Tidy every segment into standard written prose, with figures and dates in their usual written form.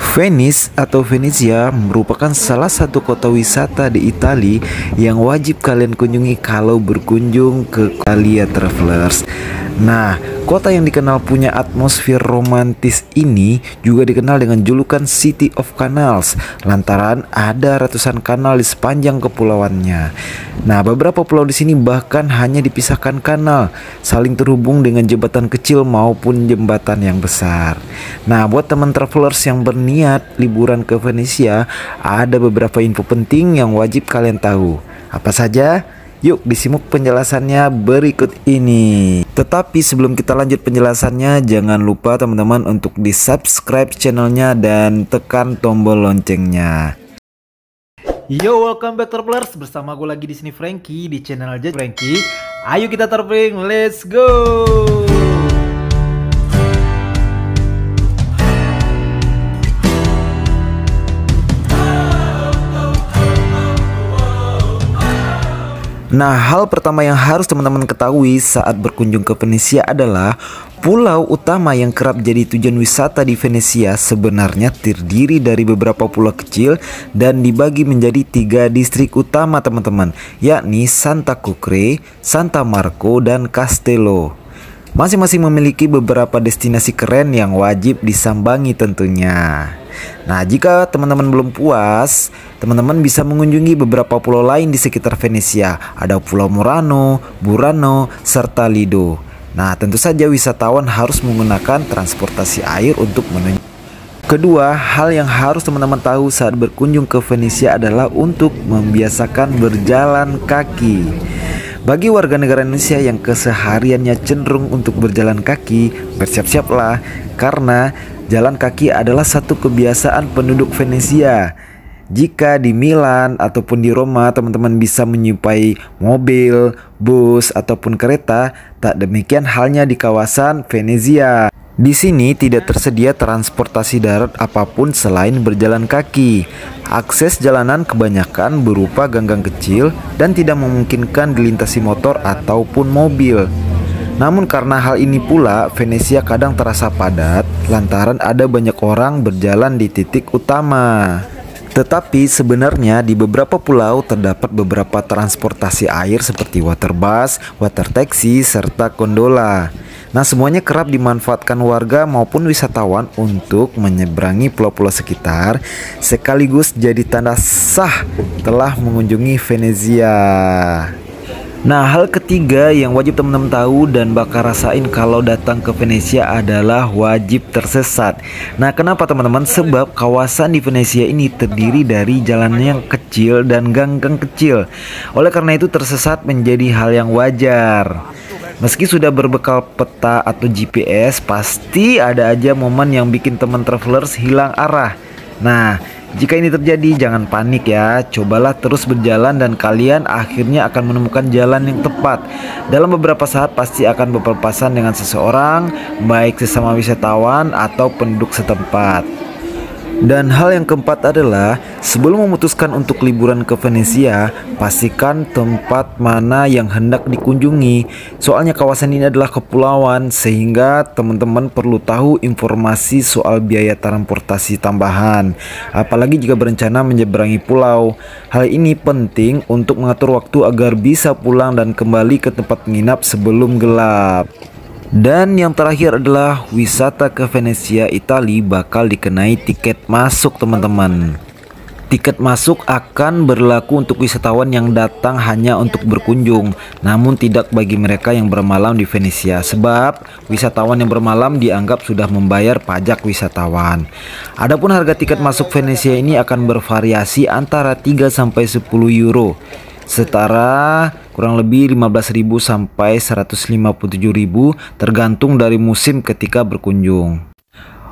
Venice atau Venezia merupakan salah satu kota wisata di Italia yang wajib kalian kunjungi kalau berkunjung ke Italia Travelers. Nah, kota yang dikenal punya atmosfer romantis ini juga dikenal dengan julukan City of Canals lantaran ada ratusan kanal di sepanjang kepulauannya. Nah, beberapa pulau di sini bahkan hanya dipisahkan kanal, saling terhubung dengan jembatan kecil maupun jembatan yang besar. Nah, buat teman travelers yang berniat liburan ke Venesia, ada beberapa info penting yang wajib kalian tahu. Apa saja? Yuk disimak penjelasannya berikut ini. Tetapi sebelum kita lanjut penjelasannya, jangan lupa teman-teman untuk di subscribe channelnya dan tekan tombol loncengnya. Yo, welcome back travelers, bersama gue lagi di sini Frankie di channel Jet Frankie. Ayo kita traveling, let's go. Nah, hal pertama yang harus teman-teman ketahui saat berkunjung ke Venesia adalah pulau utama yang kerap jadi tujuan wisata di Venesia sebenarnya terdiri dari beberapa pulau kecil dan dibagi menjadi 3 distrik utama teman-teman, yakni Santa Croce, Santa Marco, dan Castello. Masing-masing memiliki beberapa destinasi keren yang wajib disambangi tentunya. Nah, jika teman-teman belum puas, teman-teman bisa mengunjungi beberapa pulau lain di sekitar Venesia. Ada Pulau Murano, Burano, serta Lido. Nah, tentu saja wisatawan harus menggunakan transportasi air untuk menuju. Kedua, hal yang harus teman-teman tahu saat berkunjung ke Venesia adalah untuk membiasakan berjalan kaki. Bagi warga negara Indonesia yang kesehariannya cenderung untuk berjalan kaki, bersiap-siaplah karena jalan kaki adalah satu kebiasaan penduduk Venesia. Jika di Milan ataupun di Roma teman-teman bisa menyupai mobil, bus ataupun kereta, tak demikian halnya di kawasan Venezia. Di sini tidak tersedia transportasi darat apapun selain berjalan kaki. Akses jalanan kebanyakan berupa ganggang kecil dan tidak memungkinkan dilintasi motor ataupun mobil. Namun karena hal ini pula, Venesia kadang terasa padat lantaran ada banyak orang berjalan di titik utama. Tetapi sebenarnya di beberapa pulau terdapat beberapa transportasi air seperti water bus, water taxi, serta gondola. Nah, semuanya kerap dimanfaatkan warga maupun wisatawan untuk menyeberangi pulau-pulau sekitar, sekaligus jadi tanda sah telah mengunjungi Venezia. Nah, hal ketiga yang wajib teman-teman tahu dan bakal rasain kalau datang ke Venesia adalah wajib tersesat. Nah, kenapa teman-teman? Sebab kawasan di Venesia ini terdiri dari jalan yang kecil dan gang-gang kecil. Oleh karena itu tersesat menjadi hal yang wajar. Meski sudah berbekal peta atau GPS, pasti ada aja momen yang bikin teman travelers hilang arah. Nah, jika ini terjadi, jangan panik ya. Cobalah terus berjalan dan kalian akhirnya akan menemukan jalan yang tepat. Dalam beberapa saat pasti akan berpapasan dengan seseorang, baik sesama wisatawan atau penduduk setempat. Dan hal yang keempat adalah sebelum memutuskan untuk liburan ke Venesia, pastikan tempat mana yang hendak dikunjungi. Soalnya kawasan ini adalah kepulauan sehingga teman-teman perlu tahu informasi soal biaya transportasi tambahan. Apalagi jika berencana menyeberangi pulau. Hal ini penting untuk mengatur waktu agar bisa pulang dan kembali ke tempat menginap sebelum gelap. Dan yang terakhir adalah wisata ke Venesia, Italia bakal dikenai tiket masuk teman-teman. Tiket masuk akan berlaku untuk wisatawan yang datang hanya untuk berkunjung, namun tidak bagi mereka yang bermalam di Venesia, sebab wisatawan yang bermalam dianggap sudah membayar pajak wisatawan. Adapun harga tiket masuk Venesia ini akan bervariasi antara 3-10 euro. Setara kurang lebih 15.000 sampai 157.000 tergantung dari musim ketika berkunjung.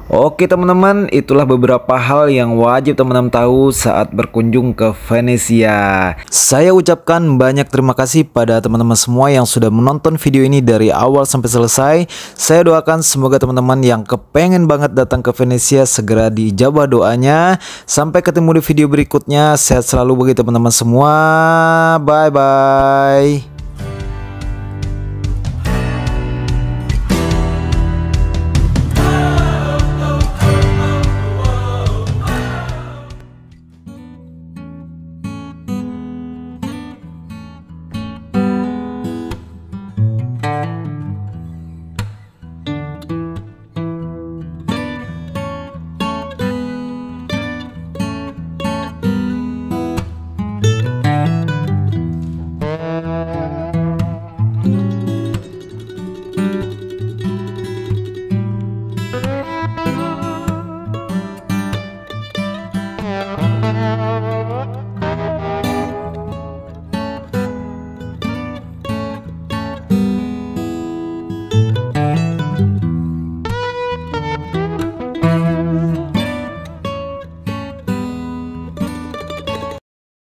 Oke teman-teman, itulah beberapa hal yang wajib teman-teman tahu saat berkunjung ke Venesia. Saya ucapkan banyak terima kasih pada teman-teman semua yang sudah menonton video ini dari awal sampai selesai. Saya doakan semoga teman-teman yang kepengen banget datang ke Venesia segera diijabah doanya. Sampai ketemu di video berikutnya. Sehat selalu bagi teman-teman semua. Bye bye.